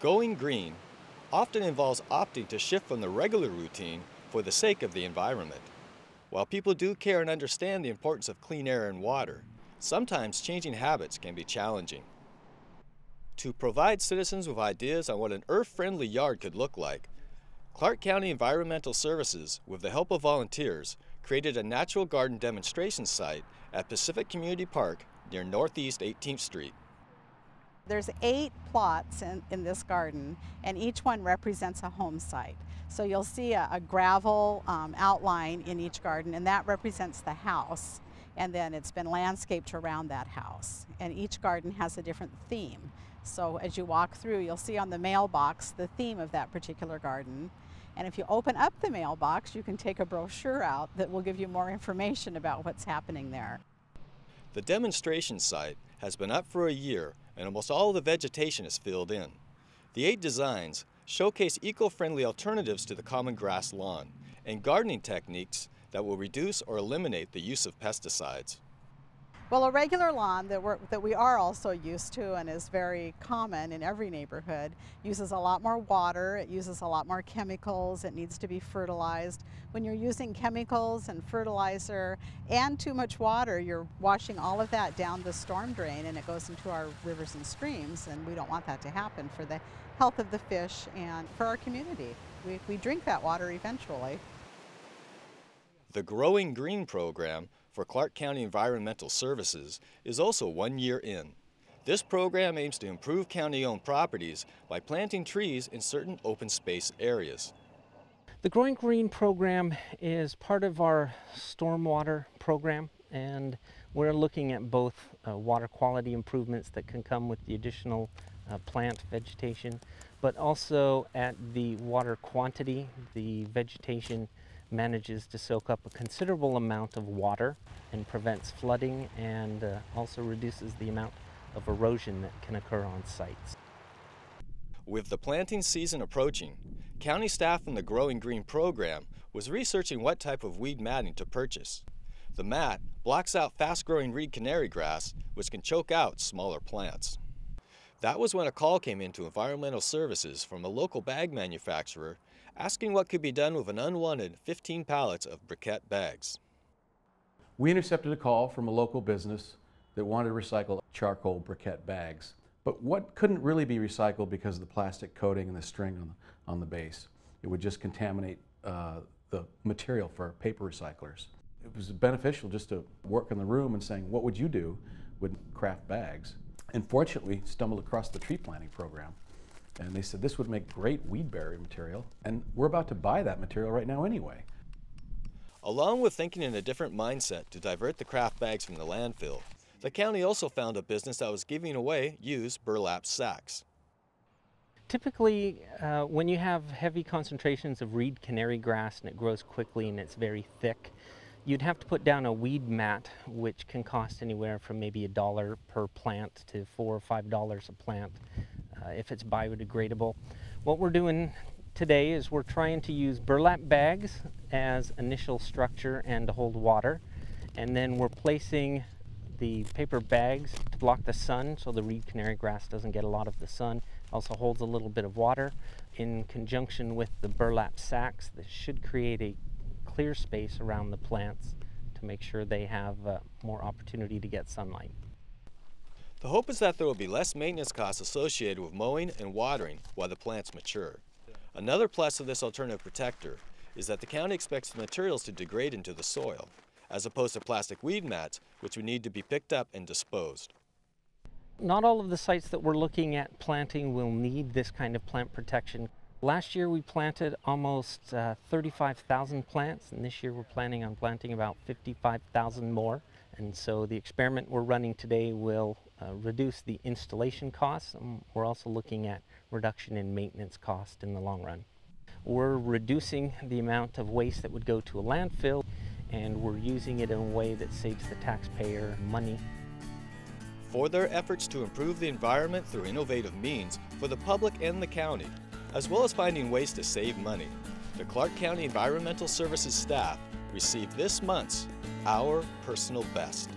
Going green often involves opting to shift from the regular routine for the sake of the environment. While people do care and understand the importance of clean air and water, sometimes changing habits can be challenging. To provide citizens with ideas on what an earth-friendly yard could look like, Clark County Environmental Services, with the help of volunteers, created a natural garden demonstration site at Pacific Community Park near Northeast 18th Street. There's 8 plots in this garden, and each one represents a home site. So you'll see a gravel outline in each garden, and that represents the house. And then it's been landscaped around that house. And each garden has a different theme. So as you walk through, you'll see on the mailbox the theme of that particular garden. And if you open up the mailbox, you can take a brochure out that will give you more information about what's happening there. The demonstration site has been up for a year, and almost all the vegetation is filled in. The 8 designs showcase eco-friendly alternatives to the common grass lawn and gardening techniques that will reduce or eliminate the use of pesticides. Well, a regular lawn that we are also used to and is very common in every neighborhood uses a lot more water, it uses a lot more chemicals, it needs to be fertilized. When you're using chemicals and fertilizer and too much water, you're washing all of that down the storm drain and it goes into our rivers and streams, and we don't want that to happen for the health of the fish and for our community. We drink that water eventually. The Growing Green program for Clark County Environmental Services is also 1 year in. This program aims to improve county-owned properties by planting trees in certain open space areas. The Growing Green program is part of our stormwater program, and we're looking at both water quality improvements that can come with the additional plant vegetation, but also at the water quantity. The vegetation manages to soak up a considerable amount of water and prevents flooding, and also reduces the amount of erosion that can occur on sites. With the planting season approaching, county staff from the Growing Green program was researching what type of weed matting to purchase. The mat blocks out fast-growing reed canary grass, which can choke out smaller plants. That was when a call came into Environmental Services from a local bag manufacturer asking what could be done with an unwanted 15 pallets of briquette bags. We intercepted a call from a local business that wanted to recycle charcoal briquette bags, but what couldn't really be recycled because of the plastic coating and the string on the base. It would just contaminate the material for paper recyclers. It was beneficial just to work in the room and saying, what would you do with craft bags? And fortunately, stumbled across the tree planting program. And they said this would make great weed barrier material, and we're about to buy that material right now anyway. Along with thinking in a different mindset to divert the craft bags from the landfill, the county also found a business that was giving away used burlap sacks. Typically, when you have heavy concentrations of reed canary grass and it grows quickly and it's very thick, you'd have to put down a weed mat, which can cost anywhere from maybe $1 per plant to $4 or $5 a plant if it's biodegradable. What we're doing today is we're trying to use burlap bags as initial structure and to hold water, and then we're placing the paper bags to block the sun so the reed canary grass doesn't get a lot of the sun. Also holds a little bit of water in conjunction with the burlap sacks that should create a clear space around the plants to make sure they have more opportunity to get sunlight. The hope is that there will be less maintenance costs associated with mowing and watering while the plants mature. Another plus of this alternative protector is that the county expects the materials to degrade into the soil, as opposed to plastic weed mats, which would need to be picked up and disposed. Not all of the sites that we're looking at planting will need this kind of plant protection. Last year we planted almost 35,000 plants, and this year we're planning on planting about 55,000 more. And so the experiment we're running today will reduce the installation costs. We're also looking at reduction in maintenance cost in the long run. We're reducing the amount of waste that would go to a landfill, and we're using it in a way that saves the taxpayer money. For their efforts to improve the environment through innovative means for the public and the county, as well as finding ways to save money, the Clark County Environmental Services staff received this month's Our Personal Best.